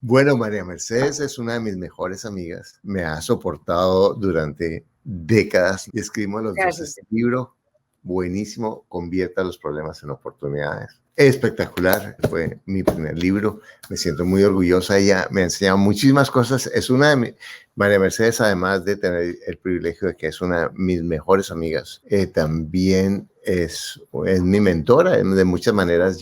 Bueno, María Mercedes es una de mis mejores amigas. Me ha soportado durante décadas y escribimos los dos Gracias. este libro buenísimo, Convierta los problemas en oportunidades. Espectacular, fue mi primer libro. Me siento muy orgullosa. Ella me ha enseñado muchísimas cosas. Es una de María Mercedes, además de tener el privilegio de que es una de mis mejores amigas, también es mi mentora. De muchas maneras,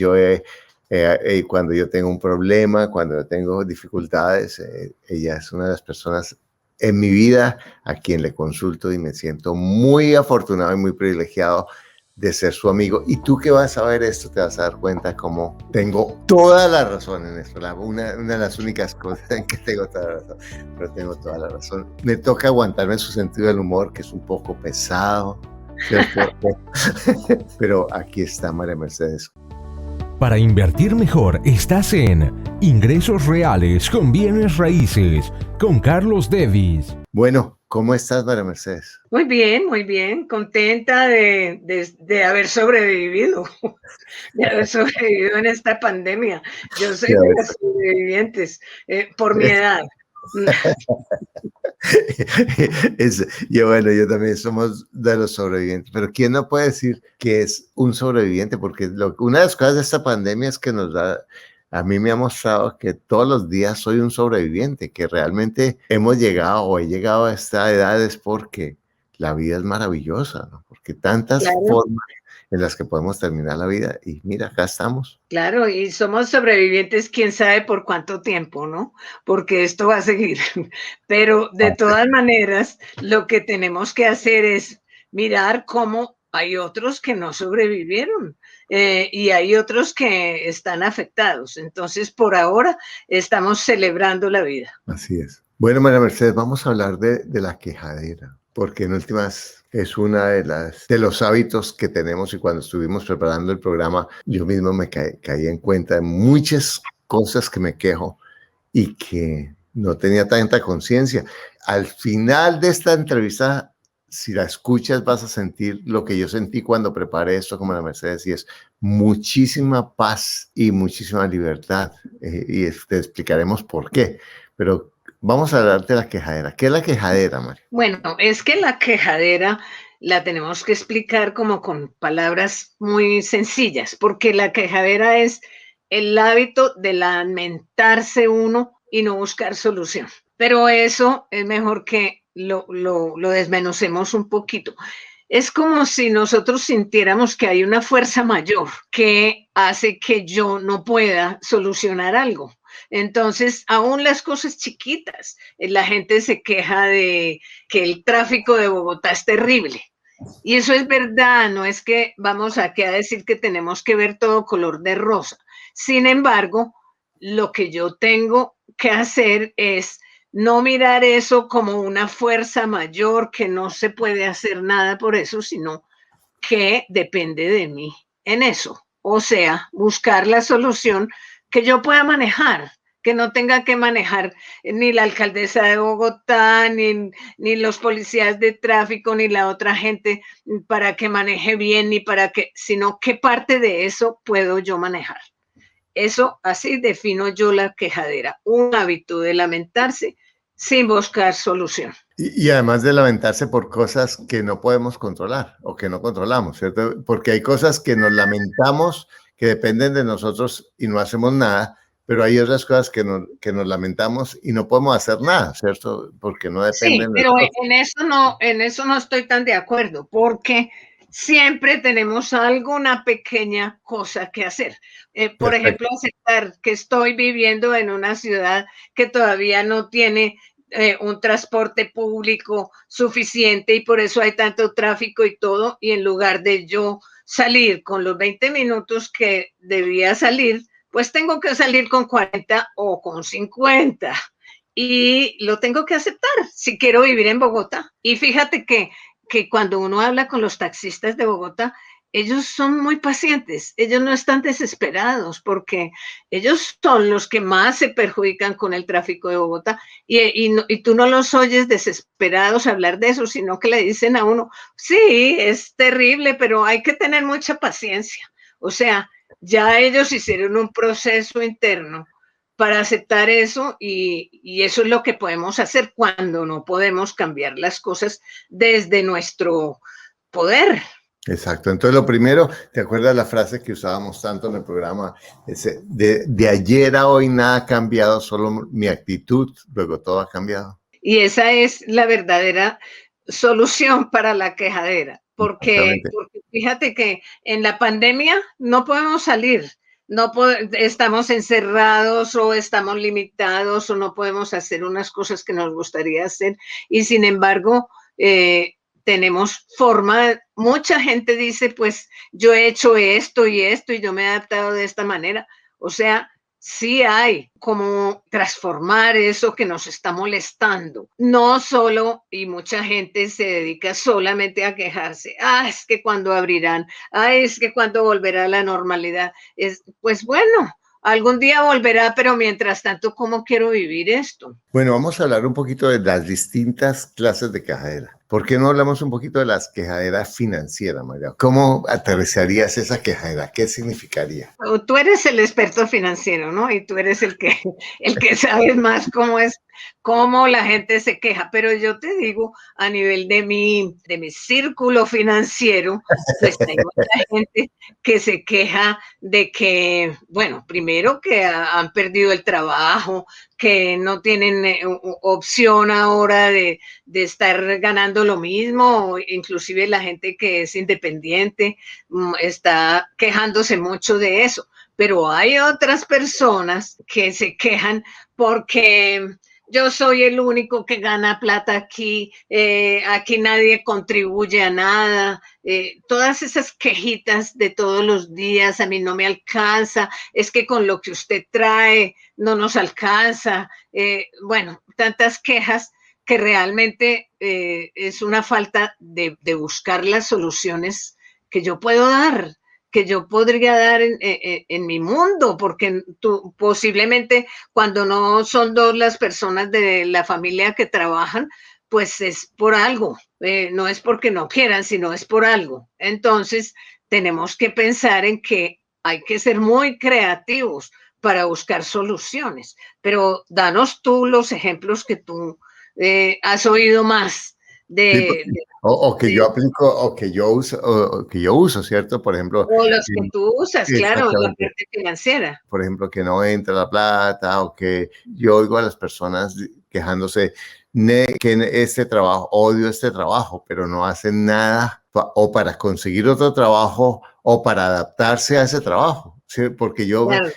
cuando yo tengo un problema, cuando yo tengo dificultades, ella es una de las personas en mi vida a quien le consulto y me siento muy afortunado y muy privilegiado de ser su amigo. Y tú que vas a ver esto, te vas a dar cuenta como tengo toda la razón en esto. Una de las únicas cosas en que tengo toda la razón, pero tengo toda la razón. Me toca aguantarme su sentido del humor, que es un poco pesado, ¿cierto? Pero aquí está María Mercedes. Para invertir mejor estás en Ingresos Reales con Bienes Raíces con Carlos Devis. Bueno, ¿cómo estás, María Mercedes? Muy bien, contenta de haber sobrevivido, de haber sobrevivido en esta pandemia. Yo soy de las sobrevivientes por mi edad. Yo también somos de los sobrevivientes, pero ¿quién no puede decir que es un sobreviviente? Porque una de las cosas de esta pandemia es que a mí me ha mostrado que todos los días soy un sobreviviente, que realmente hemos llegado o he llegado a esta edad es porque la vida es maravillosa, ¿no? Porque tantas Claro, formas en las que podemos terminar la vida y mira, acá estamos. claro, y somos sobrevivientes, quién sabe por cuánto tiempo, ¿no? Porque esto va a seguir. Pero de todas maneras, lo que tenemos que hacer es mirar cómo hay otros que no sobrevivieron y hay otros que están afectados. Entonces, por ahora, estamos celebrando la vida. Así es. Bueno, María Mercedes, vamos a hablar de la quejadera, porque en últimas es una de los hábitos que tenemos y cuando estuvimos preparando el programa, yo mismo me caí en cuenta de muchas cosas que me quejo y que no tenía tanta conciencia. Al final de esta entrevista, si la escuchas, vas a sentir lo que yo sentí cuando preparé esto como la Mercedes y es muchísima paz y muchísima libertad. Te explicaremos por qué. Pero vamos a hablar de la quejadera. ¿Qué es la quejadera, María? Bueno, es que la quejadera la tenemos que explicar como con palabras muy sencillas, porque la quejadera es el hábito de lamentarse uno y no buscar solución. Pero eso es mejor que lo desmenucemos un poquito. Es como si nosotros sintiéramos que hay una fuerza mayor que hace que yo no pueda solucionar algo. Entonces, aún las cosas chiquitas, la gente se queja de que el tráfico de Bogotá es terrible. Y eso es verdad, no es que vamos aquí a decir que tenemos que ver todo color de rosa. Sin embargo, lo que yo tengo que hacer es no mirar eso como una fuerza mayor, que no se puede hacer nada por eso, sino que depende de mí en eso. O sea, buscar la solución que yo pueda manejar, que no tenga que manejar ni la alcaldesa de Bogotá, ni los policías de tráfico, ni la otra gente para que maneje bien, ni para que, sino qué parte de eso puedo yo manejar. Eso, así defino yo la quejadera, un hábito de lamentarse sin buscar solución. Y además de lamentarse por cosas que no podemos controlar o que no controlamos, ¿cierto? Porque hay cosas que nos lamentamos que dependen de nosotros y no hacemos nada, pero hay otras cosas que nos lamentamos y no podemos hacer nada, ¿cierto? Porque no Sí, dependen de pero nosotros. en eso no estoy tan de acuerdo, porque siempre tenemos alguna pequeña cosa que hacer. Por ejemplo, Perfecto. aceptar que estoy viviendo en una ciudad que todavía no tiene un transporte público suficiente y por eso hay tanto tráfico y todo, y en lugar de yo salir con los 20 minutos que debía salir, pues tengo que salir con 40 o con 50 y lo tengo que aceptar si quiero vivir en Bogotá. Y fíjate que cuando uno habla con los taxistas de Bogotá, ellos son muy pacientes, ellos no están desesperados porque ellos son los que más se perjudican con el tráfico de Bogotá y tú no los oyes desesperados hablar de eso, sino que le dicen a uno, sí, es terrible, pero hay que tener mucha paciencia. O sea, ya ellos hicieron un proceso interno para aceptar eso y eso es lo que podemos hacer cuando no podemos cambiar las cosas desde nuestro poder. Exacto. Entonces, lo primero, ¿te acuerdas la frase que usábamos tanto en el programa? Ese, de ayer a hoy nada ha cambiado, solo mi actitud, luego todo ha cambiado. Y esa es la verdadera solución para la quejadera, porque fíjate que en la pandemia no podemos salir, estamos encerrados o estamos limitados o no podemos hacer unas cosas que nos gustaría hacer y sin embargo tenemos forma, mucha gente dice pues yo he hecho esto y yo me he adaptado de esta manera, o sea, sí hay como transformar eso que nos está molestando. No solo, y mucha gente se dedica solamente a quejarse. Es que cuando abrirán, es que cuando volverá la normalidad. Pues bueno, algún día volverá, pero mientras tanto, ¿cómo quiero vivir esto? Bueno, vamos a hablar un poquito de las distintas clases de quejadera. ¿Por qué no hablamos un poquito de las quejaderas financieras, María? ¿Cómo aterrizarías esa quejadera? ¿Qué significaría? Tú eres el experto financiero, ¿no? Y tú eres el que sabes más cómo la gente se queja. Pero yo te digo, a nivel de mi círculo financiero, pues hay mucha gente que se queja de que, bueno, primero que han perdido el trabajo, que no tienen opción ahora de estar ganando lo mismo, inclusive la gente que es independiente está quejándose mucho de eso, pero hay otras personas que se quejan porque yo soy el único que gana plata aquí, aquí nadie contribuye a nada, todas esas quejitas de todos los días, a mí no me alcanza, es que con lo que usted trae no nos alcanza, bueno, tantas quejas que realmente es una falta de buscar las soluciones que yo puedo dar, que yo podría dar en mi mundo, porque tú posiblemente cuando no son dos las personas de la familia que trabajan, pues es por algo, no es porque no quieran, sino es por algo. Entonces, tenemos que pensar en que hay que ser muy creativos para buscar soluciones, pero danos tú los ejemplos que tú has oído más o que yo aplico, o que yo uso, ¿cierto? Por ejemplo. O los que tú usas, claro, la parte financiera. Por ejemplo, que no entra la plata, o que yo oigo a las personas quejándose que este trabajo, odio este trabajo, pero no hacen nada o para conseguir otro trabajo o para adaptarse a ese trabajo, ¿sí? Porque Claro.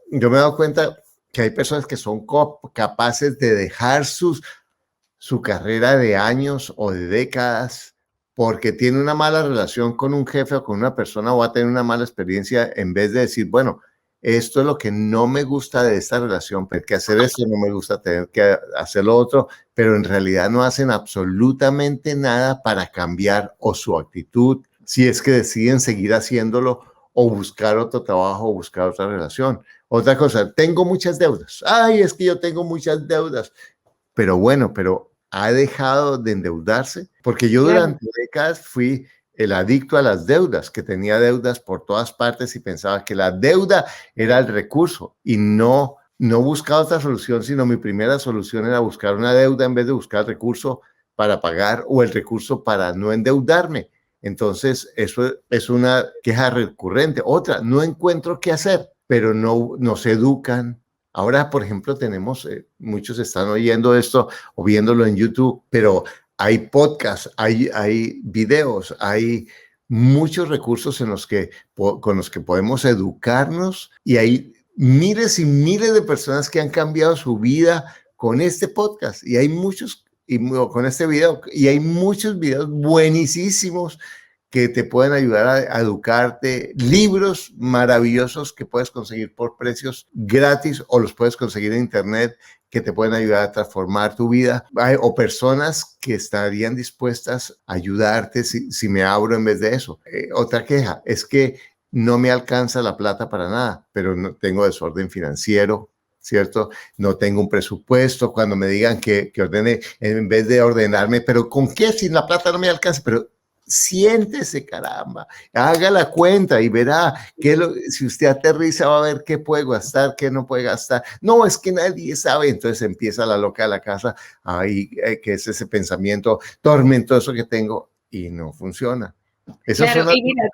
yo me he dado cuenta que hay personas que son capaces de dejar su carrera de años o de décadas porque tiene una mala relación con un jefe o con una persona o va a tener una mala experiencia, en vez de decir, bueno, esto es lo que no me gusta de esta relación, tener que hacer esto, no me gusta tener que hacer lo otro, pero en realidad no hacen absolutamente nada para cambiar o su actitud, si es que deciden seguir haciéndolo o buscar otro trabajo o buscar otra relación. Otra cosa, tengo muchas deudas. Es que yo tengo muchas deudas. Pero bueno, ha dejado de endeudarse, porque yo durante décadas fui el adicto a las deudas, que tenía deudas por todas partes y pensaba que la deuda era el recurso y no buscaba otra solución, sino mi primera solución era buscar una deuda en vez de buscar el recurso para pagar o el recurso para no endeudarme. Entonces, eso es una queja recurrente. Otra, no encuentro qué hacer, pero no nos educan. Ahora, por ejemplo, tenemos, muchos están oyendo esto o viéndolo en YouTube, pero hay podcasts, hay videos, hay muchos recursos con los que podemos educarnos y hay miles y miles de personas que han cambiado su vida con este podcast y hay muchos, con este video, y hay muchos videos buenísimos que te pueden ayudar a educarte, libros maravillosos que puedes conseguir por precios gratis o los puedes conseguir en internet que te pueden ayudar a transformar tu vida, o personas que estarían dispuestas a ayudarte si me abro en vez de eso. Otra queja es que no me alcanza la plata para nada, pero no tengo desorden financiero, ¿cierto? No tengo un presupuesto. Cuando me digan que ordene, en vez de ordenarme, pero ¿con qué? Si la plata no me alcanza, pero siéntese, caramba, haga la cuenta y verá si usted aterriza va a ver qué puede gastar, qué no puede gastar. No, es que nadie sabe. Entonces empieza la loca de la casa, ahí, que es ese pensamiento tormentoso que tengo y no funciona. Esas Claro, son las... y mira,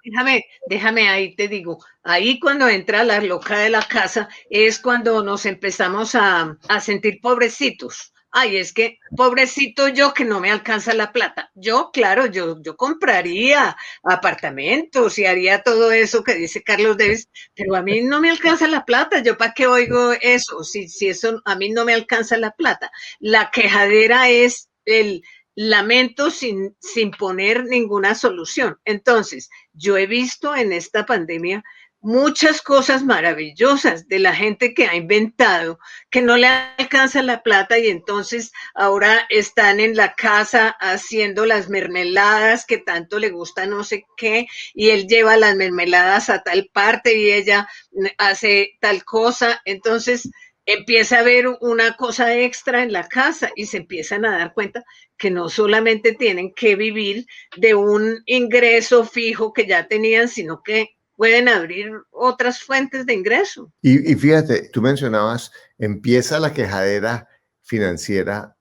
déjame ahí te digo, ahí cuando entra la loca de la casa es cuando nos empezamos a sentir pobrecitos. Ay, es que pobrecito yo que no me alcanza la plata. Yo, claro, yo compraría apartamentos y haría todo eso que dice Carlos Davis, pero a mí no me alcanza la plata. ¿Yo para qué oigo eso? Si eso a mí no me alcanza la plata. La quejadera es el lamento sin poner ninguna solución. Entonces, yo he visto en esta pandemia muchas cosas maravillosas de la gente que ha inventado, que no le alcanza la plata y entonces ahora están en la casa haciendo las mermeladas que tanto le gusta no sé qué, y él lleva las mermeladas a tal parte y ella hace tal cosa. Entonces empieza a haber una cosa extra en la casa y se empiezan a dar cuenta que no solamente tienen que vivir de un ingreso fijo que ya tenían, sino que pueden abrir otras fuentes de ingreso. Y fíjate, tú mencionabas, empieza la quejadera financiera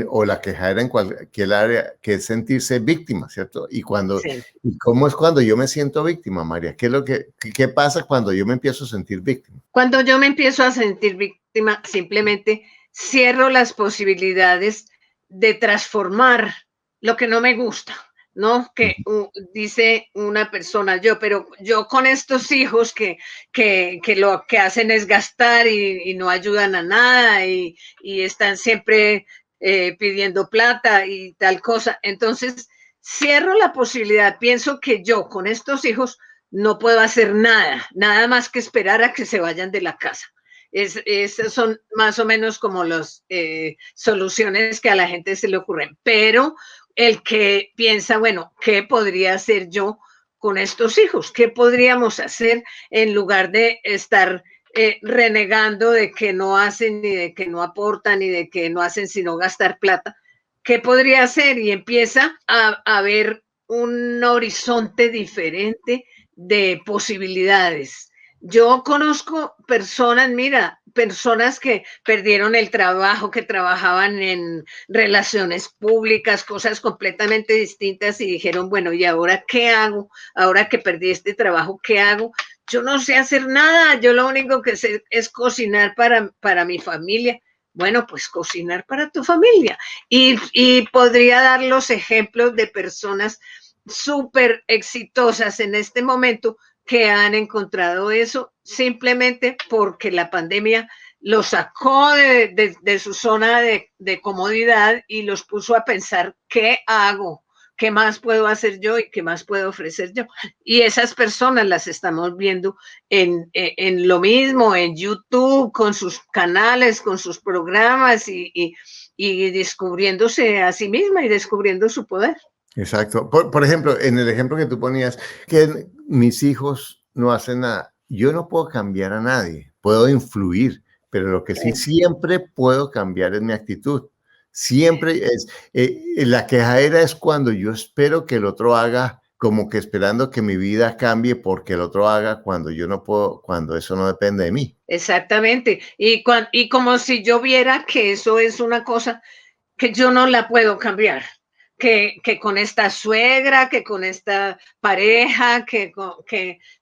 o la quejadera en cualquier área, que es sentirse víctima, ¿cierto? ¿Y cómo es cuando yo me siento víctima, María? ¿Qué pasa cuando yo me empiezo a sentir víctima? Cuando yo me empiezo a sentir víctima, simplemente cierro las posibilidades de transformar lo que no me gusta, ¿no? Que dice una persona, pero yo con estos hijos que lo que hacen es gastar y no ayudan a nada y están siempre pidiendo plata y tal cosa. Entonces, cierro la posibilidad, pienso que yo con estos hijos no puedo hacer nada más que esperar a que se vayan de la casa. Esas son más o menos como las soluciones que a la gente se le ocurren. Pero el que piensa, bueno, ¿qué podría hacer yo con estos hijos? ¿Qué podríamos hacer en lugar de estar renegando de que no hacen, ni de que no aportan, ni de que no hacen sino gastar plata? ¿Qué podría hacer? Y empieza a ver un horizonte diferente de posibilidades. Yo conozco personas, mira, personas que perdieron el trabajo, que trabajaban en relaciones públicas, cosas completamente distintas y dijeron, bueno, ¿y ahora qué hago? Ahora que perdí este trabajo, ¿qué hago? Yo no sé hacer nada, yo lo único que sé es cocinar para mi familia. Bueno, pues cocinar para tu familia. Y podría dar los ejemplos de personas súper exitosas en este momento que han encontrado eso simplemente porque la pandemia los sacó de su zona de comodidad y los puso a pensar, ¿qué hago? ¿Qué más puedo hacer yo y qué más puedo ofrecer yo? Y esas personas las estamos viendo en lo mismo, en YouTube, con sus canales, con sus programas y descubriéndose a sí misma y descubriendo su poder. Exacto. Por ejemplo, en el ejemplo que tú ponías, que mis hijos no hacen nada. Yo no puedo cambiar a nadie, puedo influir, pero lo que sí siempre puedo cambiar es mi actitud. Siempre es, la quejadera es cuando yo espero que el otro haga, como que esperando que mi vida cambie porque el otro haga cuando yo no puedo, cuando eso no depende de mí. Exactamente. Y como si yo viera que eso es una cosa que yo no la puedo cambiar, que con esta suegra, que con esta pareja, que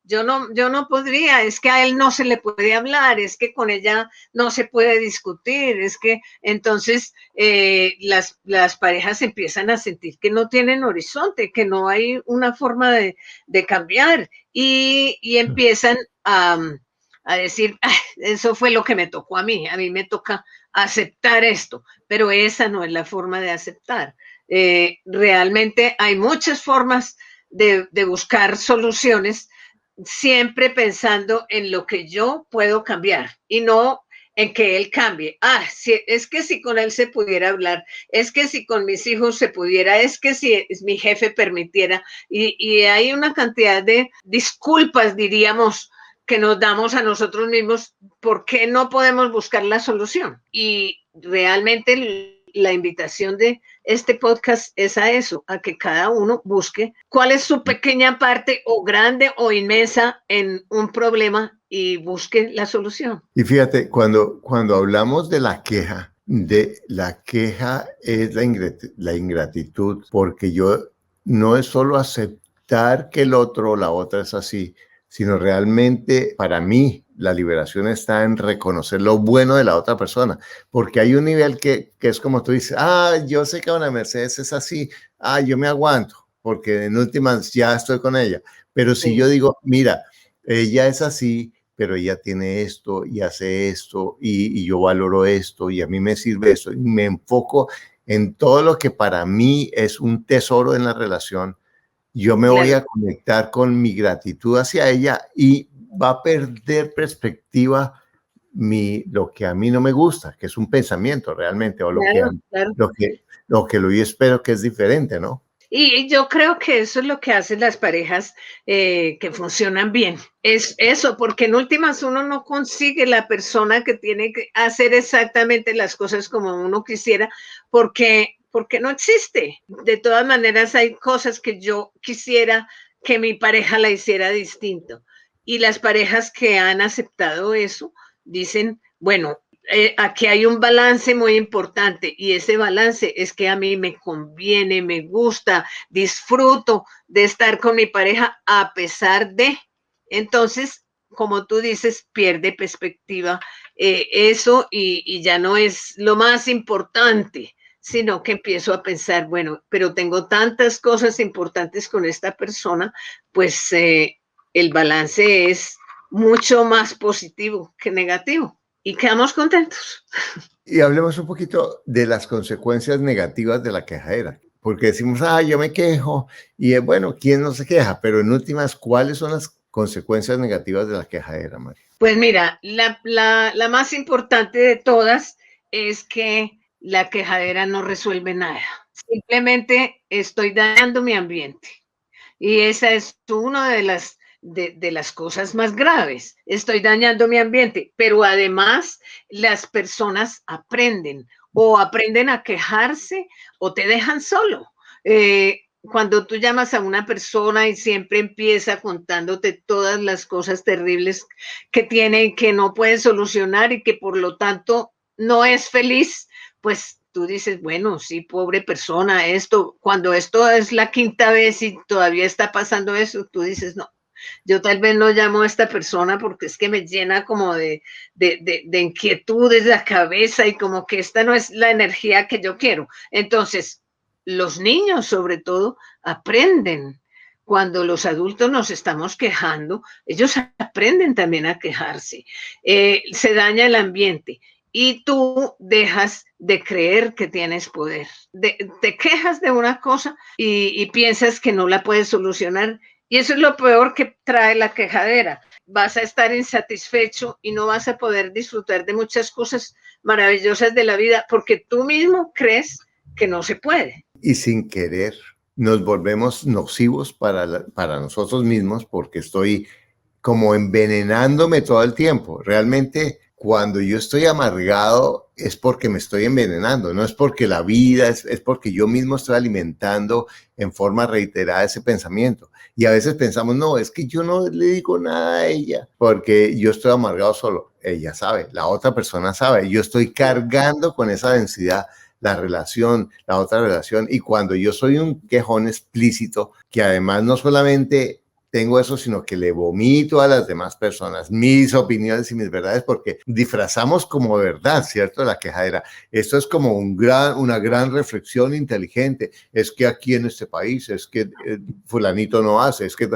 yo no podría, es que a él no se le puede hablar, es que con ella no se puede discutir, es que entonces las parejas empiezan a sentir que no tienen horizonte, que no hay una forma de cambiar y empiezan a decir, eso fue lo que me tocó a mí me toca aceptar esto, pero esa no es la forma de aceptar. Realmente hay muchas formas de buscar soluciones, siempre pensando en lo que yo puedo cambiar y no en que él cambie. Es que si con él se pudiera hablar, es que si con mis hijos se pudiera, es que si mi jefe permitiera. Y hay una cantidad de disculpas, diríamos, que nos damos a nosotros mismos, ¿por qué no podemos buscar la solución? Y realmente La invitación de este podcast es a eso, a que cada uno busque cuál es su pequeña parte o grande o inmensa en un problema y busque la solución. Y fíjate, cuando hablamos de la queja es la ingratitud, porque yo no es solo aceptar que el otro o la otra es así, sino realmente para mí la liberación está en reconocer lo bueno de la otra persona, porque hay un nivel que es como tú dices, yo sé que una Mercedes es así, yo me aguanto, porque en últimas ya estoy con ella, pero si yo digo, mira, ella es así, pero ella tiene esto y hace esto y yo valoro esto y a mí me sirve esto y me enfoco en todo lo que para mí es un tesoro en la relación, yo me voy a conectar con mi gratitud hacia ella y va a perder perspectiva lo que a mí no me gusta, que es un pensamiento realmente, o lo que yo espero que es diferente, ¿no? Y yo creo que eso es lo que hacen las parejas que funcionan bien. Es eso, porque en últimas uno no consigue la persona que tiene que hacer exactamente las cosas como uno quisiera, porque no existe. De todas maneras, hay cosas que yo quisiera que mi pareja la hiciera distinto. Y las parejas que han aceptado eso dicen, bueno, aquí hay un balance muy importante y ese balance es que a mí me conviene, me gusta, disfruto de estar con mi pareja a pesar de. Entonces, como tú dices, pierde perspectiva eso y ya no es lo más importante, sino que empiezo a pensar, bueno, pero tengo tantas cosas importantes con esta persona, pues el balance es mucho más positivo que negativo. Y quedamos contentos. Y hablemos un poquito de las consecuencias negativas de la quejadera, porque decimos, yo me quejo, y bueno, ¿quién no se queja? Pero en últimas, ¿cuáles son las consecuencias negativas de la quejadera, María? Pues mira, la más importante de todas es que la quejadera no resuelve nada. Simplemente estoy dañando mi ambiente. Y esa es una de las cosas más graves. Estoy dañando mi ambiente, pero además las personas aprenden a quejarse o te dejan solo. Cuando tú llamas a una persona y siempre empieza contándote todas las cosas terribles que tiene y que no puede solucionar y que por lo tanto no es feliz, pues tú dices, bueno, sí, pobre persona, cuando esto es la quinta vez y todavía está pasando eso, tú dices, no, yo tal vez no llamo a esta persona porque es que me llena como de inquietudes la cabeza y como que esta no es la energía que yo quiero. Entonces, los niños sobre todo aprenden. Cuando los adultos nos estamos quejando, ellos aprenden también a quejarse. Se daña el ambiente y tú dejas de creer que tienes poder. Te quejas de una cosa y piensas que no la puedes solucionar. Y eso es lo peor que trae la quejadera. Vas a estar insatisfecho y no vas a poder disfrutar de muchas cosas maravillosas de la vida porque tú mismo crees que no se puede. Y sin querer nos volvemos nocivos para nosotros mismos porque estoy como envenenándome todo el tiempo. Realmente, cuando yo estoy amargado es porque me estoy envenenando, no es porque la vida, es porque yo mismo estoy alimentando en forma reiterada ese pensamiento. Y a veces pensamos, no, es que yo no le digo nada a ella porque yo estoy amargado solo. Ella sabe, la otra persona sabe, yo estoy cargando con esa densidad la otra relación. Y cuando yo soy un quejón explícito, que además no solamente tengo eso, sino que le vomito a las demás personas mis opiniones y mis verdades, porque disfrazamos como verdad, ¿cierto? La quejadera. Esto es como una gran reflexión inteligente. Es que aquí en este país, es que fulanito no hace, es que,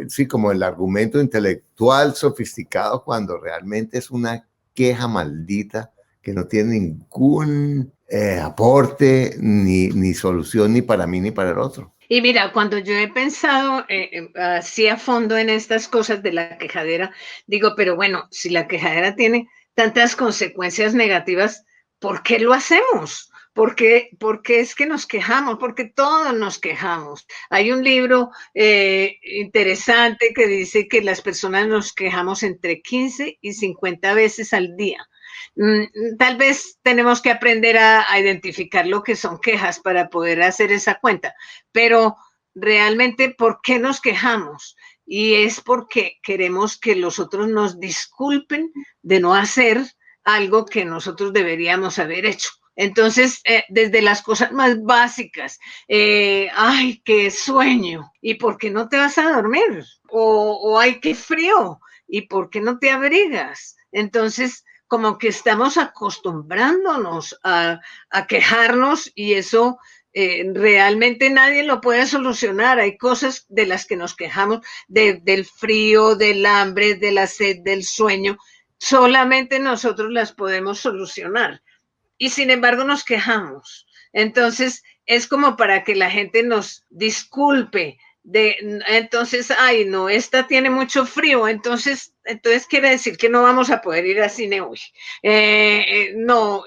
sí, como el argumento intelectual sofisticado, cuando realmente es una queja maldita que no tiene ningún aporte ni solución ni para mí ni para el otro. Y mira, cuando yo he pensado así a fondo en estas cosas de la quejadera, digo, pero bueno, si la quejadera tiene tantas consecuencias negativas, ¿por qué lo hacemos? Porque es que nos quejamos, porque todos nos quejamos. Hay un libro interesante que dice que las personas nos quejamos entre 15 y 50 veces al día. Tal vez tenemos que aprender a identificar lo que son quejas para poder hacer esa cuenta, pero realmente, ¿por qué nos quejamos? Y es porque queremos que los otros nos disculpen de no hacer algo que nosotros deberíamos haber hecho. Entonces, desde las cosas más básicas, ay, qué sueño, ¿y por qué no te vas a dormir? O ay, qué frío, ¿y por qué no te abrigas? Entonces, como que estamos acostumbrándonos a quejarnos y eso realmente nadie lo puede solucionar. Hay cosas de las que nos quejamos, del frío, del hambre, de la sed, del sueño. Solamente nosotros las podemos solucionar y sin embargo nos quejamos. Entonces es como para que la gente nos disculpe. Entonces, ay, no, esta tiene mucho frío, entonces quiere decir que no vamos a poder ir al cine hoy. No,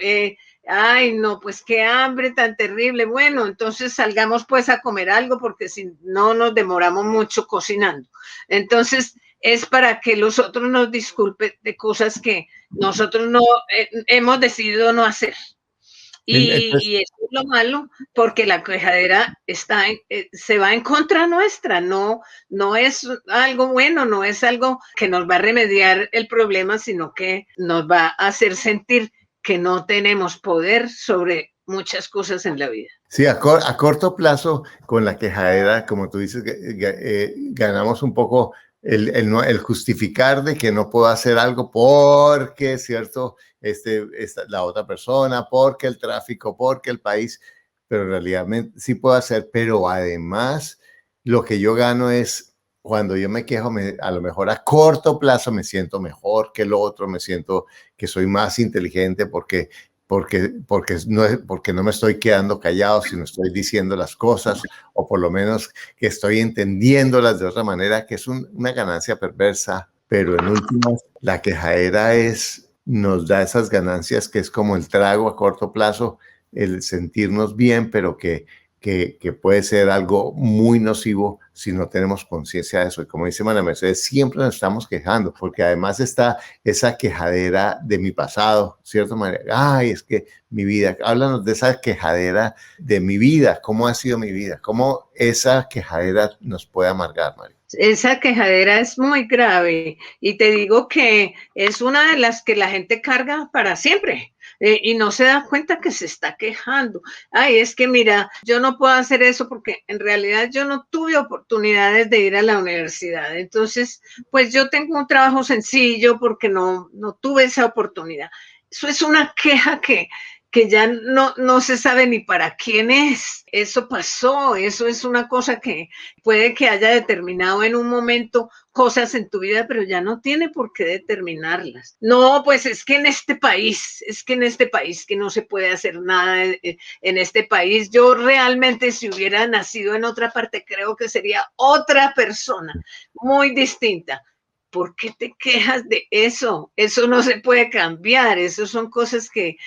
ay, no, pues qué hambre tan terrible. Bueno, entonces salgamos pues a comer algo porque si no nos demoramos mucho cocinando. Entonces es para que los otros nos disculpen de cosas que nosotros no hemos decidido no hacer. Y eso es lo malo, porque la quejadera se va en contra nuestra, no es algo bueno, no es algo que nos va a remediar el problema, sino que nos va a hacer sentir que no tenemos poder sobre muchas cosas en la vida. Sí, a corto plazo, con la quejadera, como tú dices, ganamos un poco el justificar de que no puedo hacer algo porque, ¿cierto? La otra persona, porque el tráfico, porque el país, pero en realidad sí puedo hacer, pero además lo que yo gano es cuando yo me quejo, a lo mejor a corto plazo me siento mejor que el otro, me siento que soy más inteligente porque no me estoy quedando callado, sino estoy diciendo las cosas, o por lo menos que estoy entendiéndolas de otra manera, que es una ganancia perversa, pero en últimas, la quejadera nos da esas ganancias que es como el trago a corto plazo, el sentirnos bien, pero que puede ser algo muy nocivo si no tenemos conciencia de eso. Y como dice María Mercedes, siempre nos estamos quejando, porque además está esa quejadera de mi pasado, ¿cierto, María? Ay, es que mi vida, háblanos de esa quejadera de mi vida, cómo ha sido mi vida, cómo esa quejadera nos puede amargar, María. Esa quejadera es muy grave y te digo que es una de las que la gente carga para siempre y no se da cuenta que se está quejando. Ay, es que mira, yo no puedo hacer eso porque en realidad yo no tuve oportunidades de ir a la universidad. Entonces, pues yo tengo un trabajo sencillo porque no tuve esa oportunidad. Eso es una queja que ya no se sabe ni para quién es. Eso pasó, eso es una cosa que puede que haya determinado en un momento cosas en tu vida, pero ya no tiene por qué determinarlas. No, pues es que en este país que no se puede hacer nada en este país. Yo realmente si hubiera nacido en otra parte, creo que sería otra persona, muy distinta. ¿Por qué te quejas de eso? Eso no se puede cambiar. Eso son cosas que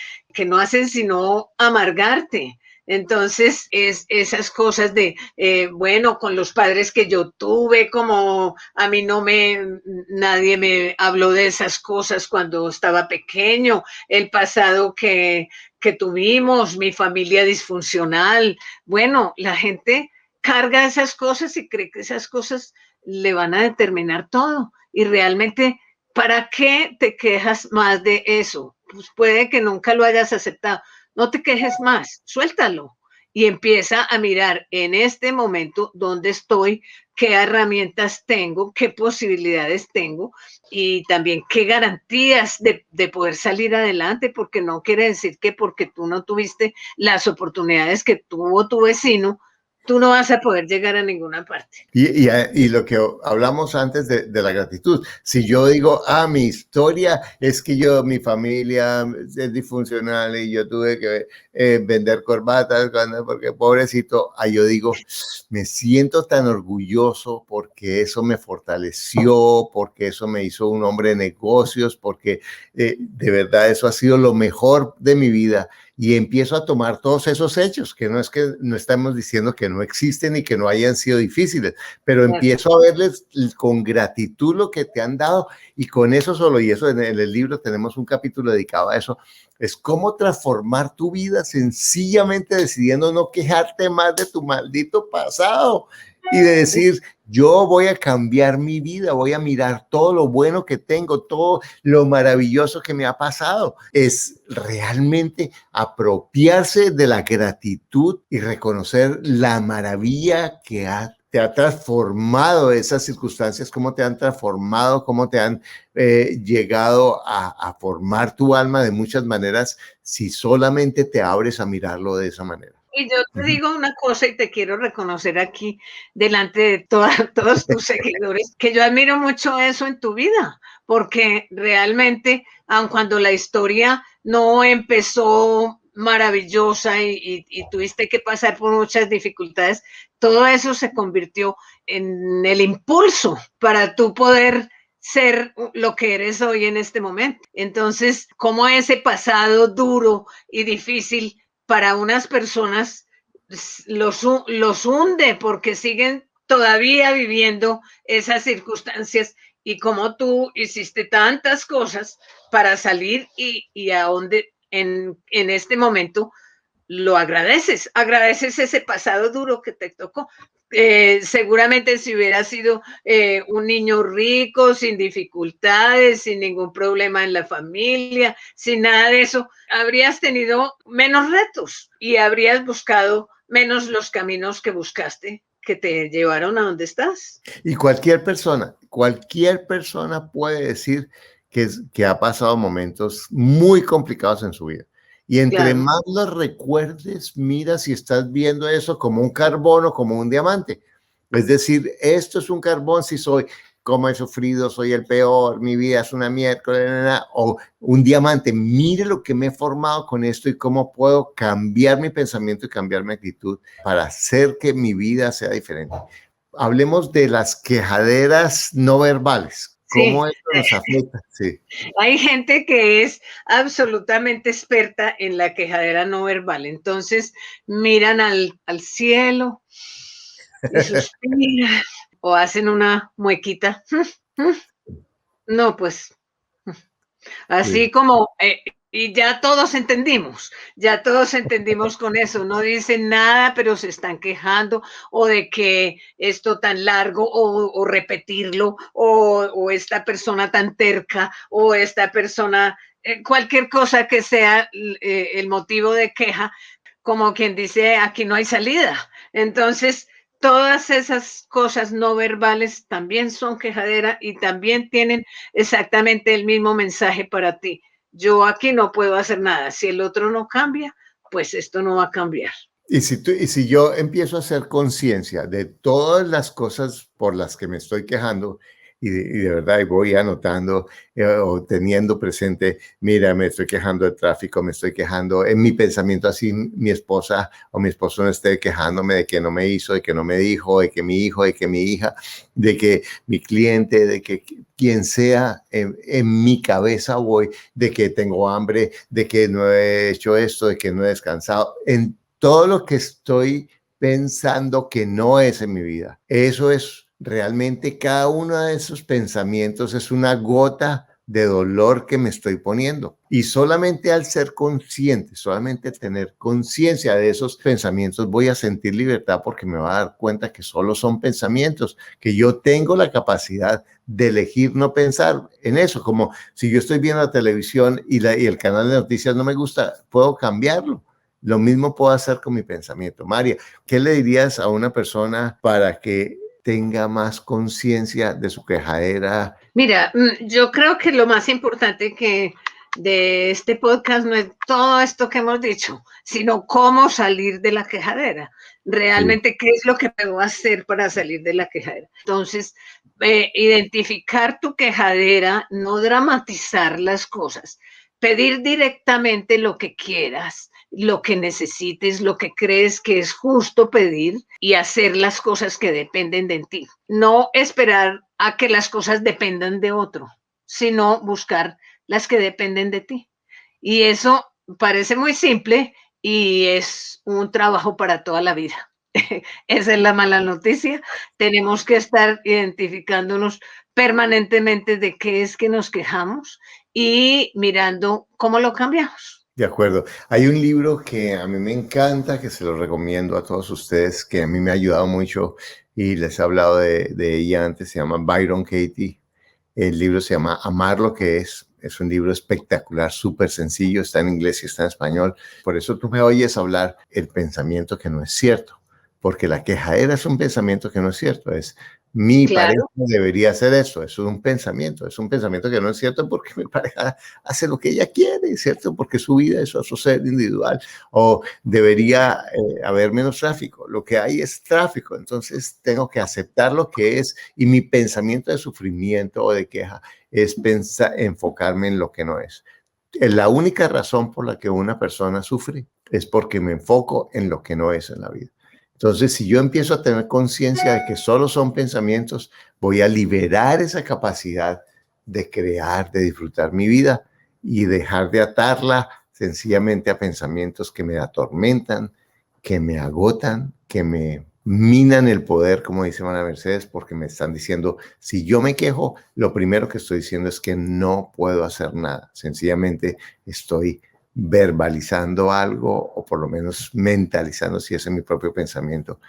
no hacen sino amargarte. Entonces, esas cosas de, bueno, con los padres que yo tuve, como a mí nadie me habló de esas cosas cuando estaba pequeño, el pasado que tuvimos, mi familia disfuncional. Bueno, la gente carga esas cosas y cree que esas cosas le van a determinar todo. Y realmente, ¿para qué te quejas más de eso? Pues puede que nunca lo hayas aceptado. No te quejes más, suéltalo y empieza a mirar en este momento dónde estoy, qué herramientas tengo, qué posibilidades tengo y también qué garantías de poder salir adelante, porque no quiere decir que porque tú no tuviste las oportunidades que tuvo tu vecino, tú no vas a poder llegar a ninguna parte. Y lo que hablamos antes de la gratitud, si yo digo, mi historia es que mi familia es disfuncional y yo tuve que vender corbatas porque pobrecito, yo digo, me siento tan orgulloso porque eso me fortaleció, porque eso me hizo un hombre de negocios, porque de verdad eso ha sido lo mejor de mi vida. y empiezo a tomar todos esos hechos, que no estamos diciendo que no existen y que no hayan sido difíciles, pero empiezo a verles con gratitud lo que te han dado, y con eso solo, y eso en el libro tenemos un capítulo dedicado a eso, es cómo transformar tu vida sencillamente decidiendo no quejarte más de tu maldito pasado y de decir, yo voy a cambiar mi vida, voy a mirar todo lo bueno que tengo, todo lo maravilloso que me ha pasado. Es realmente apropiarse de la gratitud y reconocer la maravilla que te ha transformado esas circunstancias, cómo te han transformado, cómo te han llegado a formar tu alma de muchas maneras, si solamente te abres a mirarlo de esa manera. Y yo te digo una cosa y te quiero reconocer aquí delante de todos tus seguidores, que yo admiro mucho eso en tu vida, porque realmente, aun cuando la historia no empezó maravillosa y tuviste que pasar por muchas dificultades, todo eso se convirtió en el impulso para tú poder ser lo que eres hoy en este momento. Entonces, cómo ese pasado duro y difícil para unas personas los hunde porque siguen todavía viviendo esas circunstancias, y como tú hiciste tantas cosas para salir y a donde en este momento lo agradeces ese pasado duro que te tocó. Seguramente si hubieras sido un niño rico, sin dificultades, sin ningún problema en la familia, sin nada de eso, habrías tenido menos retos y habrías buscado menos los caminos que buscaste, que te llevaron a donde estás. Y cualquier persona puede decir que ha pasado momentos muy complicados en su vida. Y entre más los recuerdes, mira si estás viendo eso como un carbón o como un diamante. Es decir, esto es un carbón si soy, como he sufrido, soy el peor, mi vida es una mierda, o un diamante. Mire lo que me he formado con esto y cómo puedo cambiar mi pensamiento y cambiar mi actitud para hacer que mi vida sea diferente. Hablemos de las quejaderas no verbales. ¿Cómo esto nos afecta? Sí. Hay gente que es absolutamente experta en la quejadera no verbal. Entonces miran al cielo y suspiran o hacen una muequita. No, pues así como, y ya todos entendimos con eso, no dicen nada, pero se están quejando o de que esto tan largo o repetirlo o esta persona tan terca o esta persona, cualquier cosa que sea el motivo de queja, como quien dice, aquí no hay salida. Entonces, todas esas cosas no verbales también son quejadera y también tienen exactamente el mismo mensaje para ti. Yo aquí no puedo hacer nada. Si el otro no cambia, pues esto no va a cambiar. Y si yo empiezo a hacer conciencia de todas las cosas por las que me estoy quejando, y de verdad y voy anotando o teniendo presente, mira, me estoy quejando del tráfico, me estoy quejando en mi pensamiento, así mi esposa o mi esposo no esté quejándome de que no me hizo, de que no me dijo, de que mi hijo, de que mi hija, de que mi cliente, de que quien sea, en mi cabeza voy, de que tengo hambre, de que no he hecho esto, de que no he descansado, en todo lo que estoy pensando que no es en mi vida. Eso es realmente, cada uno de esos pensamientos es una gota de dolor que me estoy poniendo. Y solamente al ser consciente, solamente tener conciencia de esos pensamientos, voy a sentir libertad porque me voy a dar cuenta que solo son pensamientos, que yo tengo la capacidad de elegir no pensar en eso. Como si yo estoy viendo la televisión y el canal de noticias no me gusta, puedo cambiarlo. Lo mismo puedo hacer con mi pensamiento. María, ¿qué le dirías a una persona para que tenga más conciencia de su quejadera? Mira, yo creo que lo más importante que de este podcast no es todo esto que hemos dicho, sino cómo salir de la quejadera. Realmente, sí. ¿Qué es lo que puedo hacer para salir de la quejadera? Entonces, identificar tu quejadera, no dramatizar las cosas, pedir directamente lo que quieras, lo que necesites, lo que crees que es justo pedir y hacer las cosas que dependen de ti. No esperar a que las cosas dependan de otro, sino buscar las que dependen de ti. Y eso parece muy simple y es un trabajo para toda la vida. Esa es la mala noticia. Tenemos que estar identificándonos permanentemente de qué es que nos quejamos y mirando cómo lo cambiamos. De acuerdo. Hay un libro que a mí me encanta, que se lo recomiendo a todos ustedes, que a mí me ha ayudado mucho y les he hablado de ella antes, se llama Byron Katie. El libro se llama Amar lo que es. Es un libro espectacular, súper sencillo, está en inglés y está en español. Por eso tú me oyes hablar el pensamiento que no es cierto, porque la quejadera es un pensamiento que no es cierto. Es mi pareja Claro, debería hacer eso. Es un pensamiento que no es cierto porque mi pareja hace lo que ella quiere, ¿cierto? Porque su vida es su ser individual. O debería haber menos tráfico. Lo que hay es tráfico, entonces tengo que aceptar lo que es y mi pensamiento de sufrimiento o de queja es enfocarme en lo que no es. La única razón por la que una persona sufre es porque me enfoco en lo que no es en la vida. Entonces, si yo empiezo a tener conciencia de que solo son pensamientos, voy a liberar esa capacidad de crear, de disfrutar mi vida y dejar de atarla sencillamente a pensamientos que me atormentan, que me agotan, que me minan el poder, como dice María Mercedes, porque me están diciendo, si yo me quejo, lo primero que estoy diciendo es que no puedo hacer nada. Sencillamente estoy verbalizando algo o por lo menos mentalizando si ese es mi propio pensamiento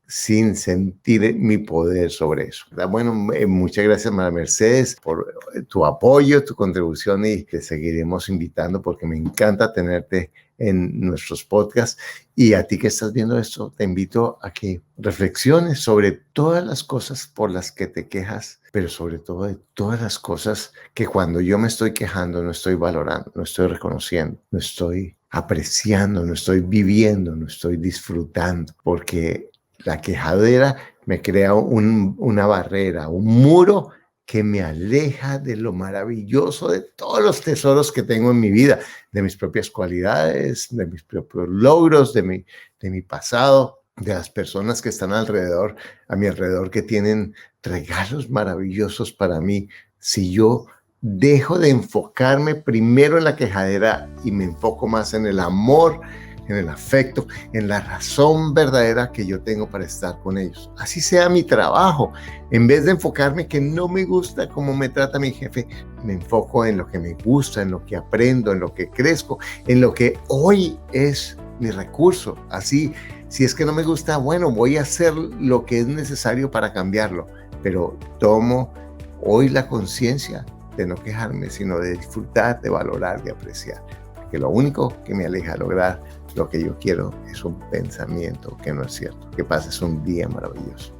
sin sentir mi poder sobre eso. Bueno, muchas gracias, María Mercedes, por tu apoyo, tu contribución y te seguiremos invitando porque me encanta tenerte en nuestros podcasts. Y a ti que estás viendo esto, te invito a que reflexiones sobre todas las cosas por las que te quejas, pero sobre todo de todas las cosas que cuando yo me estoy quejando no estoy valorando, no estoy reconociendo, no estoy apreciando, no estoy viviendo, no estoy disfrutando, porque la quejadera me crea una barrera, un muro que me aleja de lo maravilloso, de todos los tesoros que tengo en mi vida, de mis propias cualidades, de mis propios logros, de mi pasado, de las personas que están alrededor, a mi alrededor, que tienen regalos maravillosos para mí. Si yo dejo de enfocarme primero en la quejadera y me enfoco más en el amor, en el afecto, en la razón verdadera que yo tengo para estar con ellos. Así sea mi trabajo. En vez de enfocarme que no me gusta cómo me trata mi jefe, me enfoco en lo que me gusta, en lo que aprendo, en lo que crezco, en lo que hoy es mi recurso. Así, si es que no me gusta, bueno, voy a hacer lo que es necesario para cambiarlo, pero tomo hoy la conciencia de no quejarme, sino de disfrutar, de valorar, de apreciar. Porque lo único que me aleja de lograr lo que yo quiero es un pensamiento que no es cierto. Que pases un día maravilloso.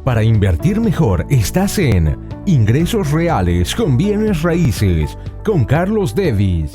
Para invertir mejor, estás en Ingresos Reales con Bienes Raíces con Carlos Davis.